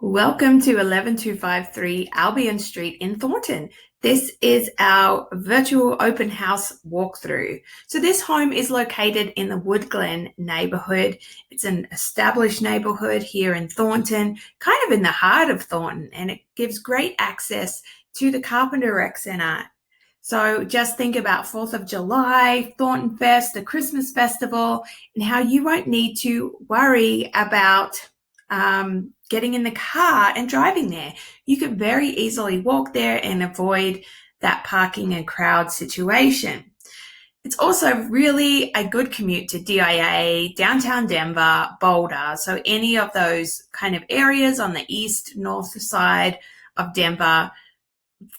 Welcome to 11253 Albion Street in Thornton. This is our virtual open house walkthrough. So this home is located in the Woodglen neighborhood. It's an established neighborhood here in Thornton, kind of in the heart of Thornton, and it gives great access to the Carpenter Rec Center. So just think about 4th of July, Thornton Fest, the Christmas festival, and how you won't need to worry about getting in the car and driving there. You could very easily walk there and avoid that parking and crowd situation. It's also really a good commute to DIA, downtown Denver, Boulder. So any of those kind of areas on the east, north side of Denver,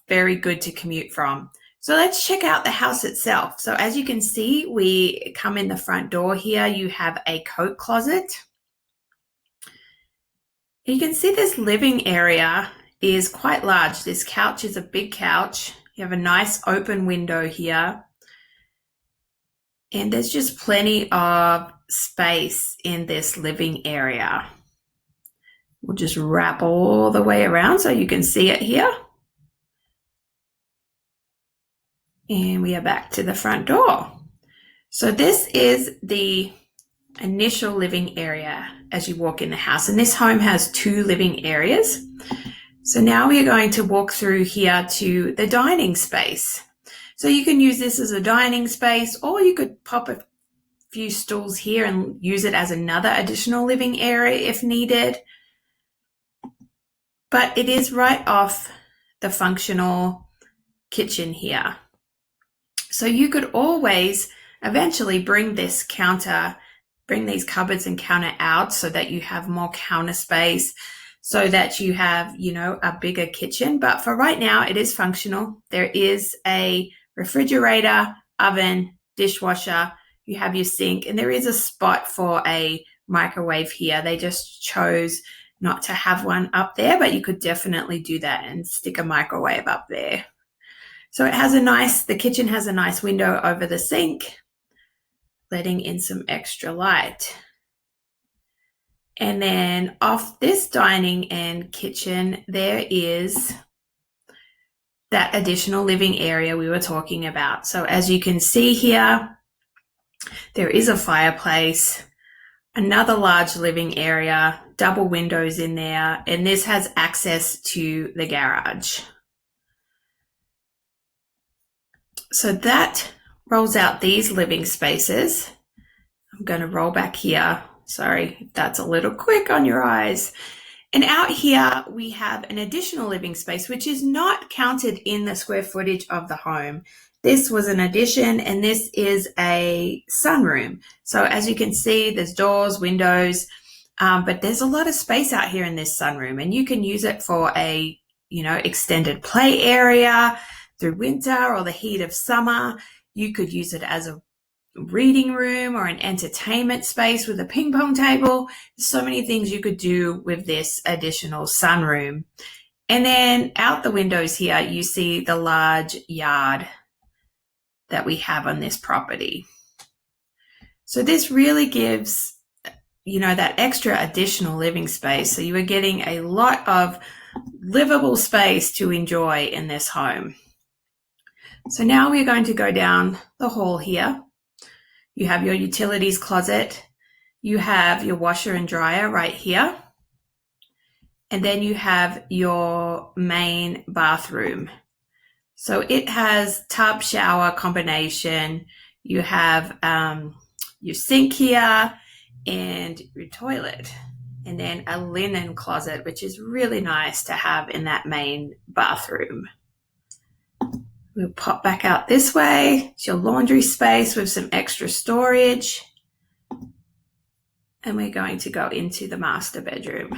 very good to commute from. So let's check out the house itself. So as you can see, we come in the front door here. You have a coat closet. You can see this living area is quite large. This couch is a big couch. You have a nice open window here. And there's just plenty of space in this living area. We'll just wrap all the way around so you can see it here. And we are back to the front door. So this is the initial living area as you walk in the house, and this home has 2 living areas. So now we are going to walk through here to the dining space. So you can use this as a dining space, or you could pop a few stools here and use it as another additional living area if needed. But it is right off the functional kitchen here. So you could always eventually bring these cupboards and counter out so that you have more counter space, so that you have, a bigger kitchen. But for right now, it is functional. There is a refrigerator, oven, dishwasher. You have your sink, and there is a spot for a microwave here. They just chose not to have one up there, but you could definitely do that and stick a microwave up there. So the kitchen has a nice window over the sink, letting in some extra light. And then off this dining and kitchen, there is that additional living area we were talking about. So as you can see here, there is a fireplace, another large living area, double windows in there, and this has access to the garage. So that rolls out these living spaces. I'm going to roll back here. Sorry if that's a little quick on your eyes. And out here, we have an additional living space, which is not counted in the square footage of the home. This was an addition, and this is a sunroom. So as you can see, there's doors, windows, but there's a lot of space out here in this sunroom, and you can use it for a, extended play area through winter or the heat of summer. You could use it as a reading room or an entertainment space with a ping pong table. There's so many things you could do with this additional sunroom. And then out the windows here, you see the large yard that we have on this property. So this really gives, that extra additional living space. So you are getting a lot of livable space to enjoy in this home. So now we're going to go down the hall here. You have your utilities closet. You have your washer and dryer right here. And then you have your main bathroom. So it has tub shower combination. You have your sink here and your toilet. And then a linen closet, which is really nice to have in that main bathroom. We'll pop back out this way. It's your laundry space with some extra storage. And we're going to go into the master bedroom.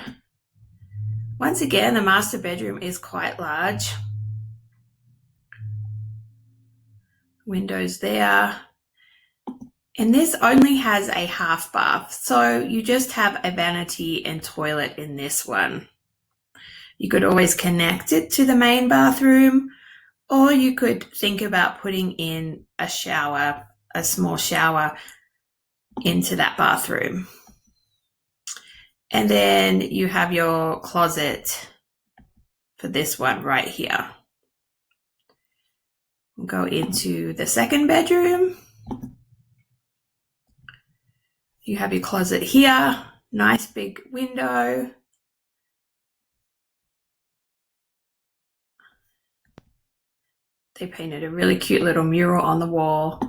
Once again, the master bedroom is quite large. Windows there. And this only has a half bath. So you just have a vanity and toilet in this one. You could always connect it to the main bathroom, or you could think about putting in a small shower into that bathroom. And then you have your closet for this one right here. We'll go into the second bedroom. You have your closet here, nice big window. They painted a really cute little mural on the wall.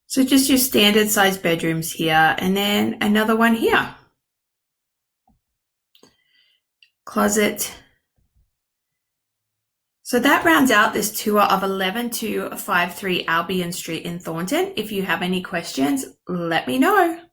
So just your standard size bedrooms here, and then another one here. Closet. So that rounds out this tour of 11253 Albion Street in Thornton. If you have any questions, let me know.